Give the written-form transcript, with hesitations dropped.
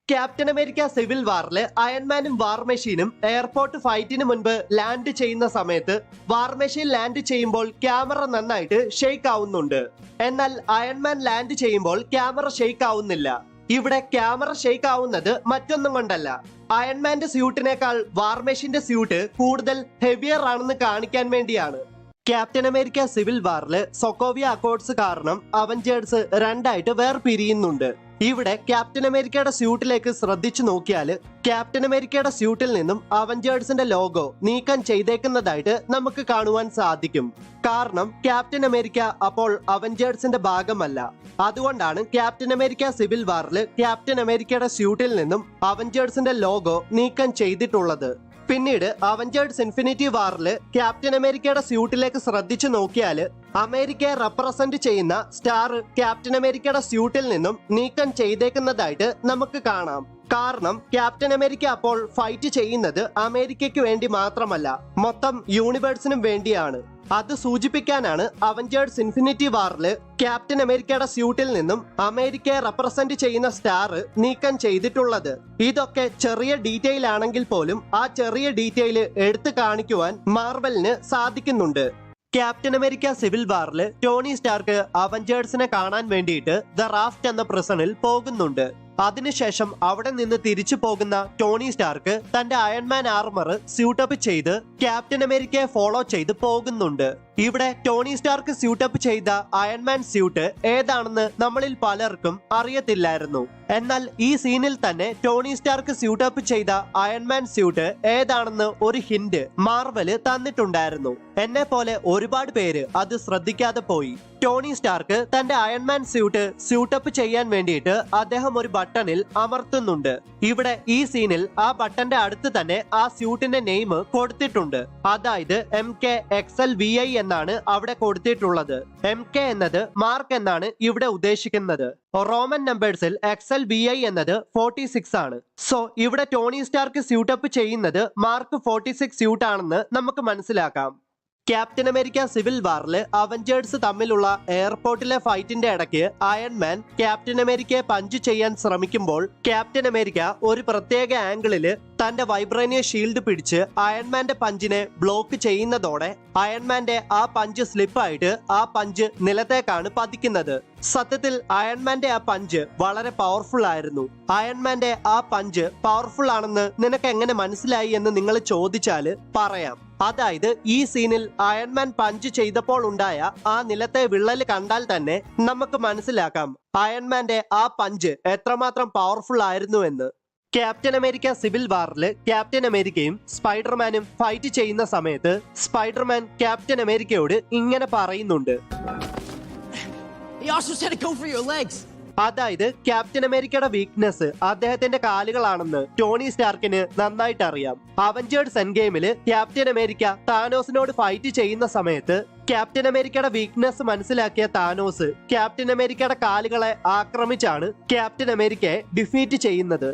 Captain America civil വാറില് അയൺമാനും വാർ മെഷീനും airport ഫൈറ്റിന് മുൻപ് land ചെയ്യുന്ന സമയത്ത് വാർ മെഷീൻ ലാൻഡ് ചെയ്യുമ്പോൾ ക്യാമറ നന്നായിട്ട് ഷെയ്ക്ക് ആവുന്നുണ്ട്. എന്നാൽ അയൺമാൻ ലാൻഡ് ചെയ്യുമ്പോൾ ക്യാമറ ഷെയ്ക്ക് ആവുന്നില്ല. ഇവിടെ ക്യാമറ ഷെയ്ക്ക് ആവുന്നത് മറ്റൊന്നും കൊണ്ടല്ല, അയൺമാന്റെ സ്യൂട്ടിനേക്കാൾ വാർ മെഷീന്റെ സ്യൂട്ട് കൂടുതൽ ഹെവിയർ ആണെന്ന് കാണിക്കാൻ വേണ്ടിയാണ്. ക്യാപ്റ്റൻ അമേരിക്ക സിവിൽ വാറില് സൊക്കോവിയ അക്കോർഡ്സ് കാരണം അവഞ്ചേഴ്സ് രണ്ടായിട്ട് വേർപിരിയുന്നുണ്ട്. ഇവിടെ ക്യാപ്റ്റൻ അമേരിക്കയുടെ സ്യൂട്ടിലേക്ക് ശ്രദ്ധിച്ചു നോക്കിയാൽ ക്യാപ്റ്റൻ അമേരിക്കയുടെ സ്യൂട്ടിൽ നിന്നും അവഞ്ചേഴ്സിന്റെ ലോഗോ നീക്കം ചെയ്തേക്കുന്നതായിട്ട് നമുക്ക് കാണുവാൻ സാധിക്കും. കാരണം ക്യാപ്റ്റൻ അമേരിക്ക അപ്പോൾ അവഞ്ചേഴ്സിന്റെ ഭാഗമല്ല. അതുകൊണ്ടാണ് ക്യാപ്റ്റൻ അമേരിക്ക സിവിൽ വാറിൽ ക്യാപ്റ്റൻ അമേരിക്കയുടെ സ്യൂട്ടിൽ നിന്നും അവഞ്ചേഴ്സിന്റെ ലോഗോ നീക്കം ചെയ്തിട്ടുള്ളത്. പിന്നീട് അവഞ്ചേഴ്സ് ഇൻഫിനിറ്റി വാറിൽ ക്യാപ്റ്റൻ അമേരിക്കയുടെ സ്യൂട്ടിലേക്ക് ശ്രദ്ധിച്ചു നോക്കിയാൽ അമേരിക്കയെ റെപ്രസെന്റ് ചെയ്യുന്ന സ്റ്റാർ ക്യാപ്റ്റൻ അമേരിക്കയുടെ സ്യൂട്ടിൽ നിന്നും നീക്കം ചെയ്തേക്കുന്നതായിട്ട് നമുക്ക് കാണാം. കാരണം ക്യാപ്റ്റൻ അമേരിക്ക അപ്പോൾ ഫൈറ്റ് ചെയ്യുന്നത് അമേരിക്കയ്ക്ക് വേണ്ടി മാത്രമല്ല, മൊത്തം യൂണിവേഴ്സിനും വേണ്ടിയാണ്. അത് സൂചിപ്പിക്കാനാണ് അവഞ്ചേഴ്സ് ഇൻഫിനിറ്റി വാറിൽ ക്യാപ്റ്റൻ അമേരിക്കയുടെ സ്യൂട്ടിൽ നിന്നും അമേരിക്കയെ റെപ്രസെന്റ് ചെയ്യുന്ന സ്റ്റാർ നീക്കം ചെയ്തിട്ടുള്ളത്. ഇതൊക്കെ ചെറിയ ഡീറ്റെയിൽ ആണെങ്കിൽ പോലും ആ ചെറിയ ഡീറ്റെയിൽ എടുത്തു കാണിക്കുവാൻ മാർവലിന് സാധിക്കുന്നുണ്ട്. ക്യാപ്റ്റൻ അമേരിക്ക സിവിൽ വാറിൽ ടോണി സ്റ്റാർക്ക് അവഞ്ചേഴ്സിനെ കാണാൻ വേണ്ടിയിട്ട് ദ റാഫ്റ്റ് എന്ന പ്രിസണിൽ പോകുന്നുണ്ട്. അതിനുശേഷം അവിടെ നിന്ന് തിരിച്ചു പോകുന്ന ടോണി സ്റ്റാർക്ക് തന്റെ അയൺമാൻ ആർമർ സ്യൂട്ടപ്പ് ചെയ്ത് ക്യാപ്റ്റൻ അമേരിക്കയെ ഫോളോ ചെയ്ത് പോകുന്നുണ്ട്. ഇവിടെ ടോണി സ്റ്റാർക്ക് സ്യൂട്ടപ്പ് ചെയ്ത അയൺമാൻ സ്യൂട്ട് ഏതാണെന്ന് നമ്മളിൽ പലർക്കും അറിയത്തില്ലായിരുന്നു. എന്നാൽ ഈ സീനിൽ തന്നെ ടോണി സ്റ്റാർക്ക് സ്യൂട്ടപ്പ് ചെയ്ത അയൺമാൻ സ്യൂട്ട് ഏതാണെന്ന് ഒരു ഹിന്റ് മാർവല് തന്നിട്ടുണ്ടായിരുന്നു. എന്നെ പോലെ ഒരുപാട് പേര് അത് ശ്രദ്ധിക്കാതെ പോയി. ടോണി സ്റ്റാർക്ക് തന്റെ അയൺമാൻ സ്യൂട്ടപ്പ് ചെയ്യാൻ വേണ്ടിയിട്ട് അദ്ദേഹം ഒരു ബട്ടണിൽ അമർത്തുന്നുണ്ട്. ഇവിടെ ഈ സീനിൽ ആ ബട്ടന്റെ അടുത്ത് തന്നെ ആ സ്യൂട്ടിന്റെ നെയിം കൊടുത്തിട്ടുണ്ട്. അതായത് MKXLVI എന്നാണ് അവിടെ കൊടുത്തിട്ടുള്ളത്. MK എന്നത് മാർക്ക് എന്നാണ് ഇവിടെ ഉദ്ദേശിക്കുന്നത്. റോമൻ നമ്പേഴ്സിൽ XLVI എന്നത് 46 ആണ്. സോ ഇവിടെ ടോണി സ്റ്റാർക്ക് സ്യൂട്ടപ്പ് ചെയ്യുന്നത് മാർക്ക് 46 സ്യൂട്ട് ആണെന്ന് നമുക്ക് മനസ്സിലാക്കാം. ക്യാപ്റ്റൻ അമേരിക്ക സിവിൽ വാറിൽ അവഞ്ചേഴ്സ് തമ്മിലുള്ള എയർപോർട്ടിലെ ഫൈറ്റിന്റെ ഇടയ്ക്ക് അയൺമാൻ ക്യാപ്റ്റൻ അമേരിക്കയെ പഞ്ച് ചെയ്യാൻ ശ്രമിക്കുമ്പോൾ ക്യാപ്റ്റൻ അമേരിക്ക ഒരു പ്രത്യേക ആംഗിളില് തന്റെ വൈബ്രേനിയ ഷീൽഡ് പിടിച്ച് അയൺമാന്റെ പഞ്ചിനെ ബ്ലോക്ക് ചെയ്യുന്നതോടെ അയൺമാന്റെ ആ പഞ്ച് സ്ലിപ്പായിട്ട് ആ പഞ്ച് നിലത്തേക്കാണ് പതിക്കുന്നത്. സത്യത്തിൽ അയൺമാന്റെ ആ പഞ്ച് വളരെ പവർഫുൾ ആയിരുന്നു. അയൺമാന്റെ ആ പഞ്ച് പവർഫുൾ ആണെന്ന് നിനക്ക് എങ്ങനെ മനസ്സിലായി എന്ന് നിങ്ങൾ ചോദിച്ചാൽ പറയാം. അതായത് ഈ സീനിൽ അയൺമാൻ പഞ്ച് ചെയ്തപ്പോൾ ഉണ്ടായ ആ നിലത്തെ വിള്ളല് കണ്ടാൽ തന്നെ നമുക്ക് മനസ്സിലാക്കാം അയൺമാന്റെ ആ പഞ്ച് എത്രമാത്രം പവർഫുൾ ആയിരുന്നു എന്ന്. ക്യാപ്റ്റൻ അമേരിക്ക സിവിൽ വാറിൽ ക്യാപ്റ്റൻ അമേരിക്കയും സ്പൈഡർമാനും ഫൈറ്റ് ചെയ്യുന്ന സമയത്ത് സ്പൈഡർമാൻ ക്യാപ്റ്റൻ അമേരിക്കയോട് ഇങ്ങനെ പറയുന്നുണ്ട്. അതായത് ക്യാപ്റ്റൻ അമേരിക്കയുടെ വീക്ക്നെസ് അദ്ദേഹത്തിന്റെ കാലുകളാണെന്ന് ടോണി സ്റ്റാർക്കിന് നന്നായിട്ട് അറിയാം. അവഞ്ചേഴ്സ് എൻഡ് ഗെയിമില് ക്യാപ്റ്റൻ അമേരിക്ക താനോസിനോട് ഫൈറ്റ് ചെയ്യുന്ന സമയത്ത് ക്യാപ്റ്റൻ അമേരിക്കയുടെ വീക്ക്നെസ് മനസ്സിലാക്കിയ താനോസ് ക്യാപ്റ്റൻ അമേരിക്കയുടെ കാലുകളെ ആക്രമിച്ചാണ് ക്യാപ്റ്റൻ അമേരിക്കയെ ഡിഫീറ്റ് ചെയ്യുന്നത്.